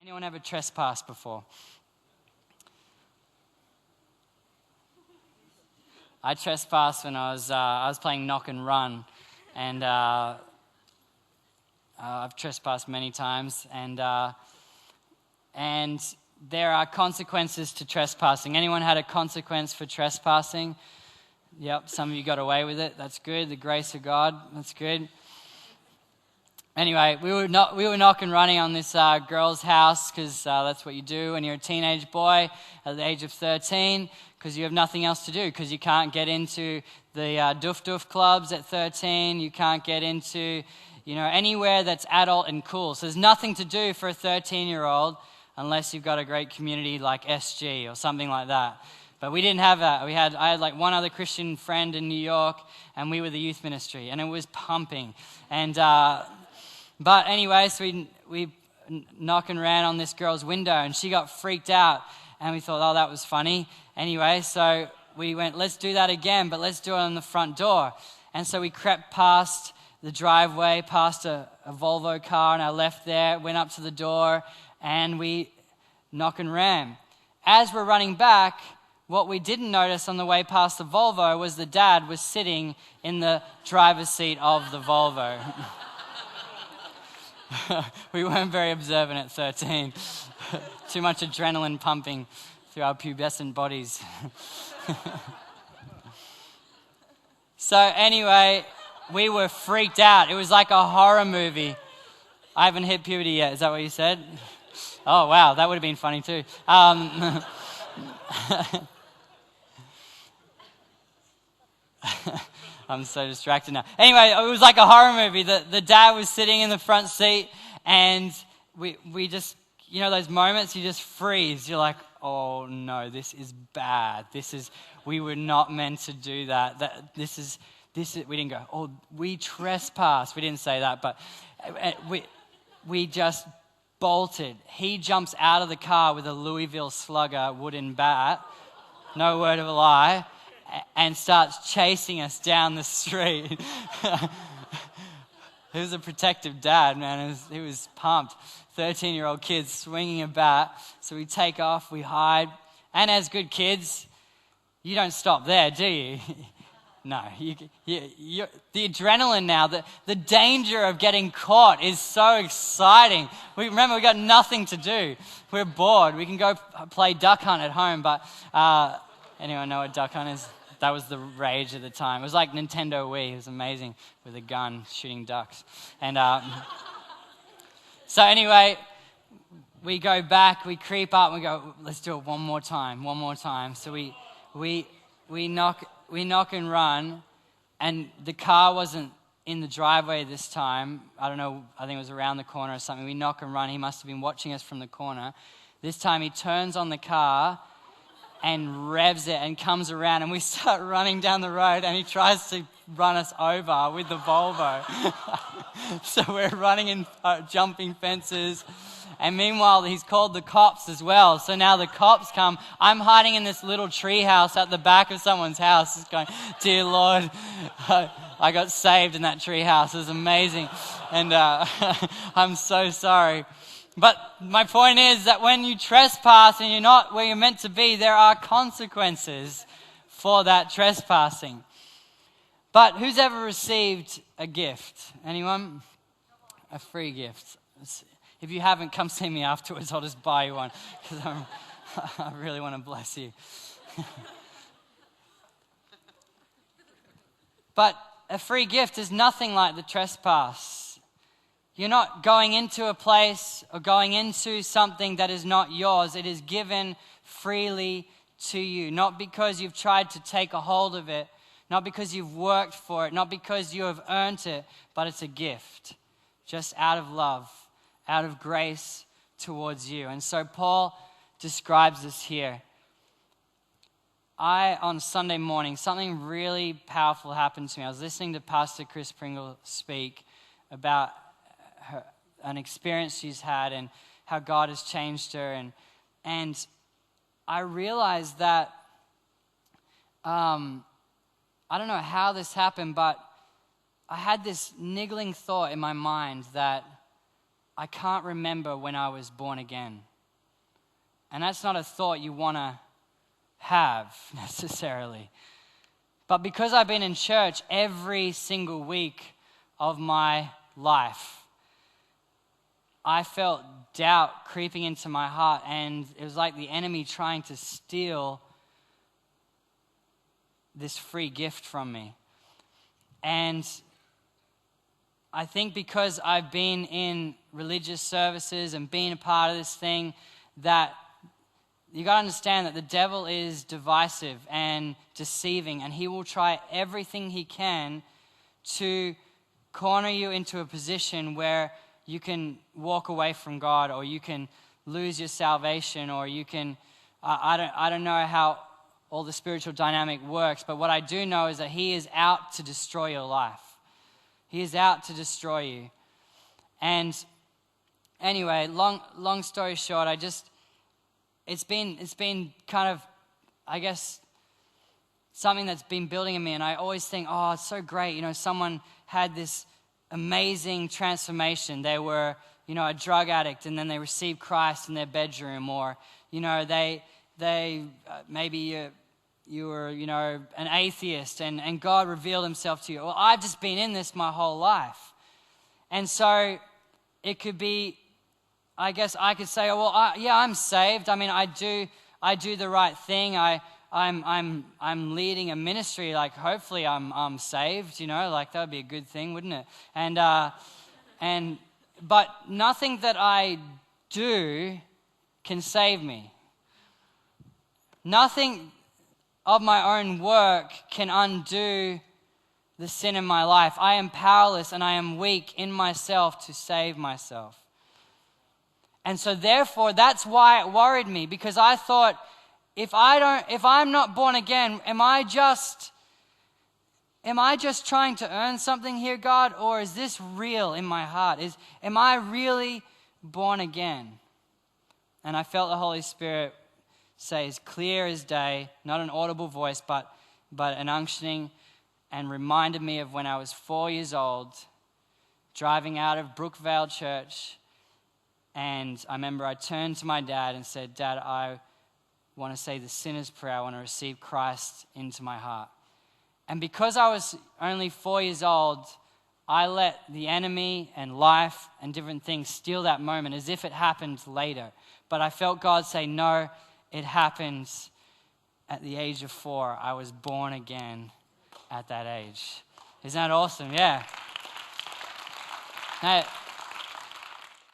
Anyone ever trespassed before? I trespassed when I was playing knock and run, and I've trespassed many times, and there are consequences to trespassing. Anyone had a consequence for trespassing? Yep, some of you got away with it. That's good. The grace of God. That's good. Anyway, we were knock and running on this girl's house because that's what you do when you're a teenage boy at the age of 13, because you have nothing else to do, because you can't get into the doof clubs at 13. You can't get into, anywhere that's adult and cool. So there's nothing to do for a 13-year-old unless you've got a great community like SG or something like that. But we didn't have that. I had like one other Christian friend in New York, and we were the youth ministry, and it was pumping. And but anyway, so we knock and ran on this girl's window, and she got freaked out, and we thought, oh, that was funny. Anyway, so we went, let's do that again, but let's do it on the front door. And so we crept past the driveway, past a Volvo car, and I left there, went up to the door, and we knock and ran. As we're running back, what we didn't notice on the way past the Volvo was the dad was sitting in the driver's seat of the Volvo. We weren't very observant at 13. Too much adrenaline pumping through our pubescent bodies. So anyway, we were freaked out. It was like a horror movie. I haven't hit puberty yet. Is that what you said? Oh, wow. That would have been funny too. I'm so distracted now. Anyway, it was like a horror movie. The dad was sitting in the front seat, and we just, those moments you just freeze. You're like, oh no, this is bad. We were not meant to do that. This is. We didn't go, oh, we trespassed. We didn't say that, but we just bolted. He jumps out of the car with a Louisville Slugger wooden bat, no word of a lie, and starts chasing us down the street. He was a protective dad, man. He was pumped. 13-year-old kids swinging a bat. So we take off, we hide. And as good kids, you don't stop there, do you? No. The adrenaline now, the danger of getting caught is so exciting. We got nothing to do. We're bored. We can go play duck hunt at home, but anyone know what duck hunt is? That was the rage at the time. It was like Nintendo Wii. It was amazing, with a gun shooting ducks. And so anyway, we go back, we creep up, and we go, let's do it one more time. So we knock and run, and the car wasn't in the driveway this time. I don't know, I think it was around the corner or something. We knock and run. He must have been watching us from the corner. This time he turns on the car and revs it and comes around, and we start running down the road, and he tries to run us over with the Volvo. So we're running and jumping fences, and meanwhile he's called the cops as well. So now the cops come. I'm hiding in this little tree house at the back of someone's house, just going, dear Lord, I got saved in that tree house. It was amazing, and I'm so sorry. But my point is that when you trespass and you're not where you're meant to be, there are consequences for that trespassing. But who's ever received a gift? Anyone? A free gift. If you haven't, come see me afterwards. I'll just buy you one, because I really want to bless you. But a free gift is nothing like the trespass. You're not going into a place or going into something that is not yours. It is given freely to you, not because you've tried to take a hold of it, not because you've worked for it, not because you have earned it, but it's a gift, just out of love, out of grace towards you. And so Paul describes this here. On Sunday morning, something really powerful happened to me. I was listening to Pastor Chris Pringle speak about an experience she's had and how God has changed her, and I realized that I don't know how this happened, but I had this niggling thought in my mind that I can't remember when I was born again. And that's not a thought you want to have necessarily. But because I've been in church every single week of my life, I felt doubt creeping into my heart, and it was like the enemy trying to steal this free gift from me. And I think because I've been in religious services and been a part of this thing, that you got to understand that the devil is divisive and deceiving, and he will try everything he can to corner you into a position where you can walk away from God, or you can lose your salvation, or you can, I don't know how all the spiritual dynamic works, but what I do know is that he is out to destroy your life. He is out to destroy you. And anyway, long story short, it's been kind of, I guess, something that's been building in me, and I always think, oh, it's so great, someone had this amazing transformation. They were, a drug addict, and then they received Christ in their bedroom, or, they maybe you were, an atheist, and God revealed himself to you. Well, I've just been in this my whole life. And so it could be, I guess I could say, oh, well, I'm saved. I mean, I do the right thing. I'm leading a ministry. Like, hopefully I'm saved, like that would be a good thing, wouldn't it? But nothing that I do can save me. Nothing of my own work can undo the sin in my life. I am powerless and I am weak in myself to save myself. And so therefore, that's why it worried me, because I thought, if I'm not born again, am I just trying to earn something here, God? Or is this real in my heart? Am I really born again? And I felt the Holy Spirit say, as clear as day, not an audible voice, but an unctioning, and reminded me of when I was 4 years old, driving out of Brookvale Church. And I remember I turned to my dad and said, Dad, I want to say the sinner's prayer. I want to receive Christ into my heart. And because I was only 4 years old, I let the enemy and life and different things steal that moment as if it happened later. But I felt God say, no, it happens at the age of 4. I was born again at that age. Isn't that awesome? Yeah. Now,